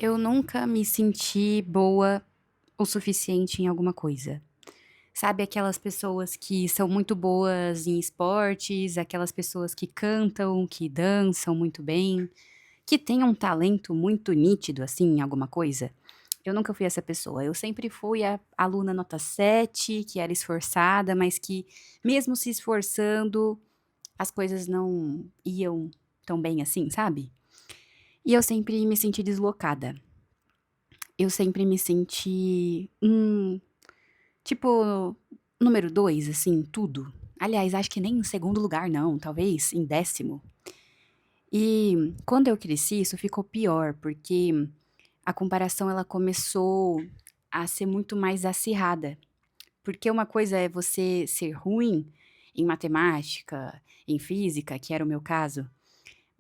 Eu nunca me senti boa o suficiente em alguma coisa. Sabe aquelas pessoas que são muito boas em esportes, aquelas pessoas que cantam, que dançam muito bem, que têm um talento muito nítido, assim, em alguma coisa? Eu nunca fui essa pessoa. Eu sempre fui a aluna nota 7, que era esforçada, mas que, mesmo se esforçando, as coisas não iam tão bem assim, sabe? E eu sempre me senti deslocada. Eu sempre me senti, tipo, número 2 assim, em tudo. Aliás, acho que nem em segundo lugar não, talvez em décimo. E quando eu cresci, isso ficou pior, porque a comparação ela começou a ser muito mais acirrada. Porque uma coisa é você ser ruim em matemática, em física, que era o meu caso,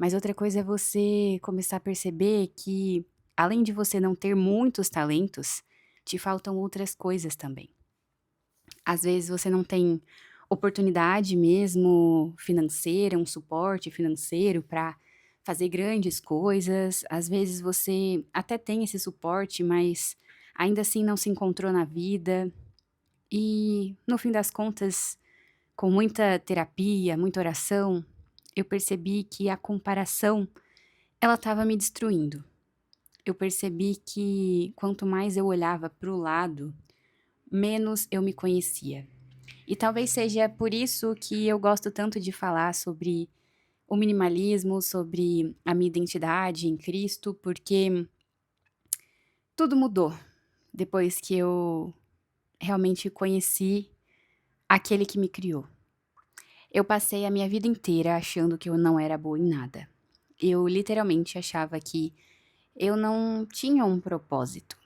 mas outra coisa é você começar a perceber que, além de você não ter muitos talentos, te faltam outras coisas também. Às vezes você não tem oportunidade mesmo financeira, um suporte financeiro para fazer grandes coisas. Às vezes você até tem esse suporte, mas ainda assim não se encontrou na vida. E no fim das contas, com muita terapia, muita oração, eu percebi que a comparação, ela estava me destruindo. Eu percebi que quanto mais eu olhava para o lado, menos eu me conhecia. E talvez seja por isso que eu gosto tanto de falar sobre o minimalismo, sobre a minha identidade em Cristo, porque tudo mudou depois que eu realmente conheci aquele que me criou. Eu passei a minha vida inteira achando que eu não era boa em nada. Eu literalmente achava que eu não tinha um propósito.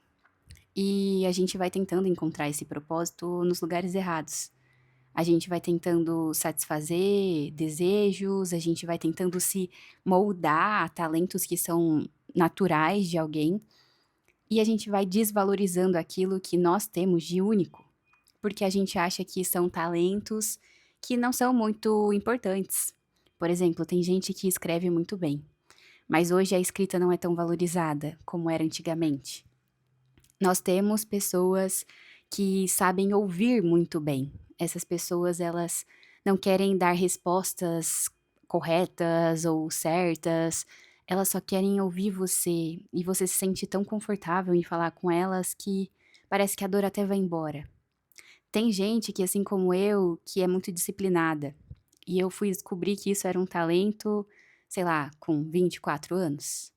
E a gente vai tentando encontrar esse propósito nos lugares errados. A gente vai tentando satisfazer desejos, a gente vai tentando se moldar a talentos que são naturais de alguém, e a gente vai desvalorizando aquilo que nós temos de único, porque a gente acha que são talentos que não são muito importantes. Por exemplo, tem gente que escreve muito bem, mas hoje a escrita não é tão valorizada como era antigamente. Nós temos pessoas que sabem ouvir muito bem. Essas pessoas, elas não querem dar respostas corretas ou certas, elas só querem ouvir você, e você se sente tão confortável em falar com elas que parece que a dor até vai embora. Tem gente que, assim como eu, que é muito disciplinada, e eu fui descobrir que isso era um talento, sei lá, com 24 anos.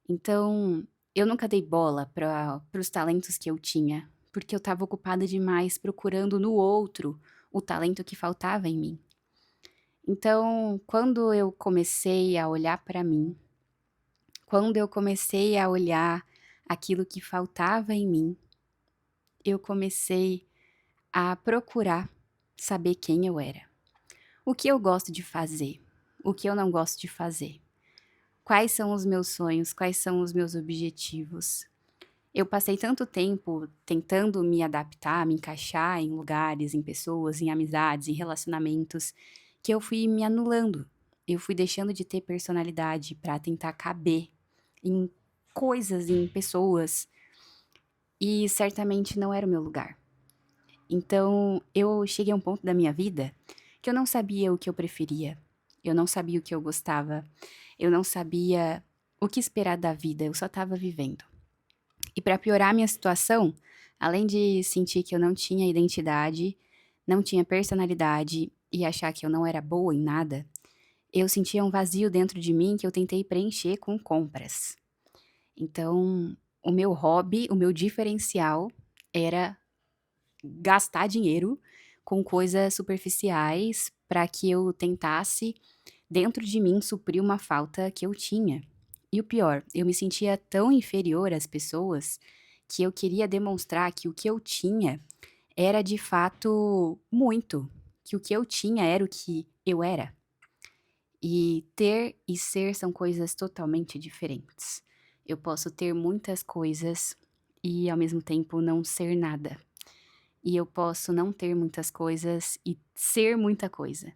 Então, eu nunca dei bola para os talentos que eu tinha, porque eu estava ocupada demais procurando no outro o talento que faltava em mim. Então, quando eu comecei a olhar para mim, quando eu comecei a olhar aquilo que faltava em mim, eu comecei a procurar saber quem eu era. O que eu gosto de fazer? O que eu não gosto de fazer? Quais são os meus sonhos? Quais são os meus objetivos? Eu passei tanto tempo tentando me adaptar, me encaixar em lugares, em pessoas, em amizades, em relacionamentos, que eu fui me anulando. Eu fui deixando de ter personalidade para tentar caber em coisas, em pessoas, e certamente não era o meu lugar. Então, eu cheguei a um ponto da minha vida que eu não sabia o que eu preferia, eu não sabia o que eu gostava, eu não sabia o que esperar da vida, eu só estava vivendo. E para piorar a minha situação, além de sentir que eu não tinha identidade, não tinha personalidade e achar que eu não era boa em nada, eu sentia um vazio dentro de mim que eu tentei preencher com compras. Então, o meu hobby, o meu diferencial era gastar dinheiro com coisas superficiais para que eu tentasse, dentro de mim, suprir uma falta que eu tinha. E o pior, eu me sentia tão inferior às pessoas que eu queria demonstrar que o que eu tinha era de fato muito, que o que eu tinha era o que eu era. E ter e ser são coisas totalmente diferentes. Eu posso ter muitas coisas e ao mesmo tempo não ser nada. E eu posso não ter muitas coisas e ser muita coisa.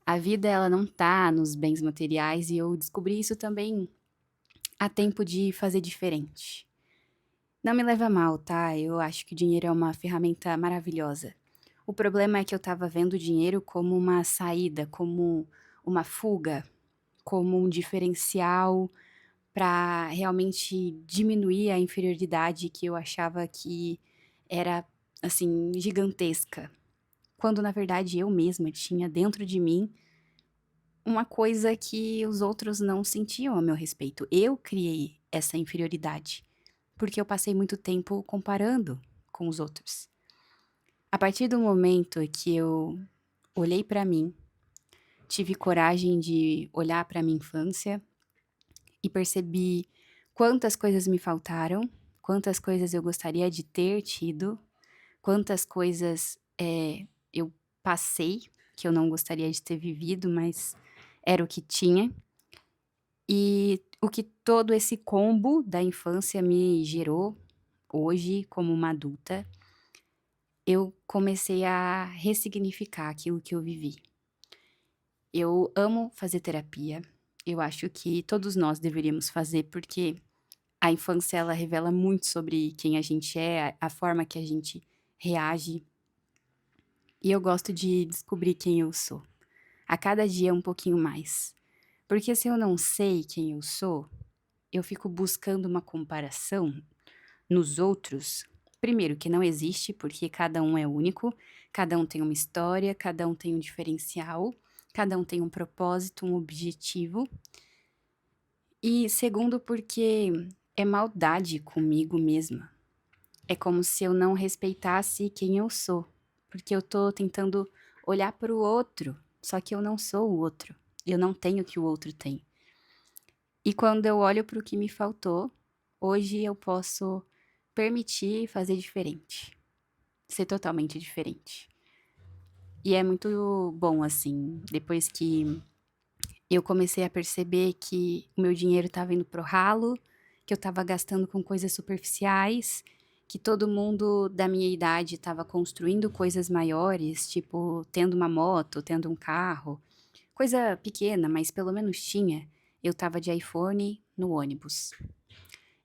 A vida ela não tá nos bens materiais e eu descobri isso também há tempo de fazer diferente. Não me leva a mal, tá? Eu acho que o dinheiro é uma ferramenta maravilhosa. O problema é que eu estava vendo o dinheiro como uma saída, como uma fuga, como um diferencial para realmente diminuir a inferioridade que eu achava que era, assim, gigantesca. Quando na verdade eu mesma tinha dentro de mim uma coisa que os outros não sentiam a meu respeito. Eu criei essa inferioridade, porque eu passei muito tempo comparando com os outros. A partir do momento que eu olhei pra mim, tive coragem de olhar pra minha infância e percebi quantas coisas me faltaram, quantas coisas eu gostaria de ter tido, quantas coisas, eu passei que eu não gostaria de ter vivido, mas era o que tinha. E o que todo esse combo da infância me gerou hoje, como uma adulta, eu comecei a ressignificar aquilo que eu vivi. Eu amo fazer terapia. Eu acho que todos nós deveríamos fazer, porque a infância ela revela muito sobre quem a gente é, a forma que a gente reage. E eu gosto de descobrir quem eu sou. A cada dia um pouquinho mais. Porque se eu não sei quem eu sou, eu fico buscando uma comparação nos outros. Primeiro, que não existe, porque cada um é único, cada um tem uma história, cada um tem um diferencial, cada um tem um propósito, um objetivo. E segundo, porque é maldade comigo mesma. É como se eu não respeitasse quem eu sou, porque eu tô tentando olhar para o outro, só que eu não sou o outro. Eu não tenho o que o outro tem. E quando eu olho para o que me faltou, hoje eu posso permitir fazer diferente, ser totalmente diferente. E é muito bom, assim, depois que eu comecei a perceber que o meu dinheiro estava indo pro ralo, que eu estava gastando com coisas superficiais, que todo mundo da minha idade estava construindo coisas maiores, tipo tendo uma moto, tendo um carro, coisa pequena, mas pelo menos tinha. Eu estava de iPhone no ônibus.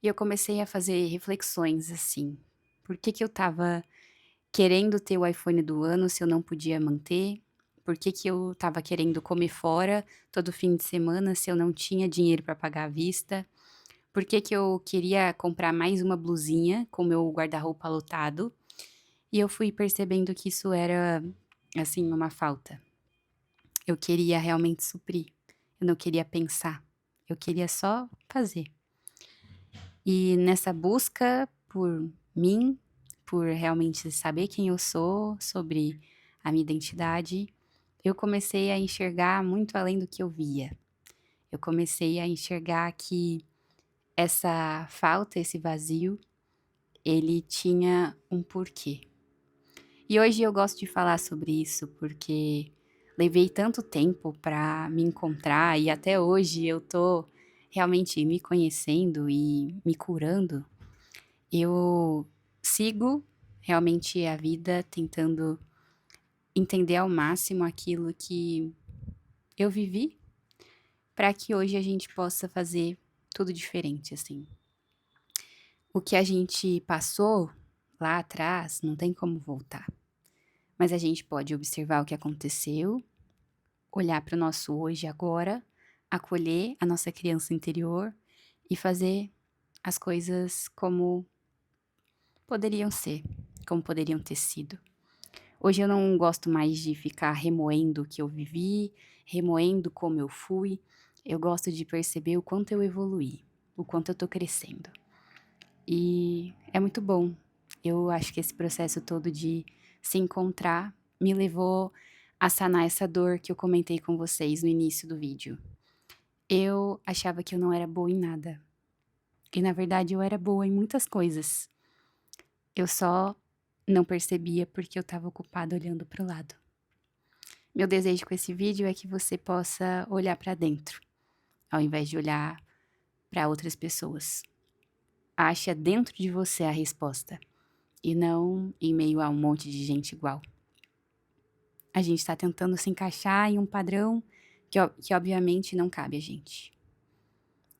E eu comecei a fazer reflexões assim. Por que que eu estava querendo ter o iPhone do ano se eu não podia manter? Por que que eu estava querendo comer fora todo fim de semana se eu não tinha dinheiro para pagar à vista? Por que que eu queria comprar mais uma blusinha com meu guarda-roupa lotado? E eu fui percebendo que isso era, assim, uma falta. Eu queria realmente suprir. Eu não queria pensar. Eu queria só fazer. E nessa busca por mim, por realmente saber quem eu sou, sobre a minha identidade, eu comecei a enxergar muito além do que eu via. Eu comecei a enxergar que essa falta, esse vazio, ele tinha um porquê. E hoje eu gosto de falar sobre isso porque levei tanto tempo pra me encontrar e até hoje eu tô realmente me conhecendo e me curando. Eu sigo realmente a vida tentando entender ao máximo aquilo que eu vivi, para que hoje a gente possa fazer tudo diferente, assim. O que a gente passou lá atrás não tem como voltar, mas a gente pode observar o que aconteceu, olhar para o nosso hoje e agora, acolher a nossa criança interior e fazer as coisas como poderiam ser, como poderiam ter sido. Hoje eu não gosto mais de ficar remoendo o que eu vivi, remoendo como eu fui. Eu gosto de perceber o quanto eu evoluí, o quanto eu tô crescendo. E é muito bom. Eu acho que esse processo todo de se encontrar me levou a sanar essa dor que eu comentei com vocês no início do vídeo. Eu achava que eu não era boa em nada. E na verdade eu era boa em muitas coisas. Eu só não percebia porque eu estava ocupada olhando para o lado. Meu desejo com esse vídeo é que você possa olhar para dentro, ao invés de olhar para outras pessoas. Acha dentro de você a resposta e não em meio a um monte de gente igual. A gente está tentando se encaixar em um padrão que obviamente não cabe a gente.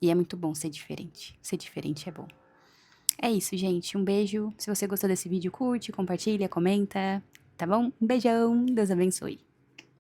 E é muito bom ser diferente. Ser diferente é bom. É isso, gente. Um beijo. Se você gostou desse vídeo, curte, compartilha, comenta. Tá bom? Um beijão. Deus abençoe.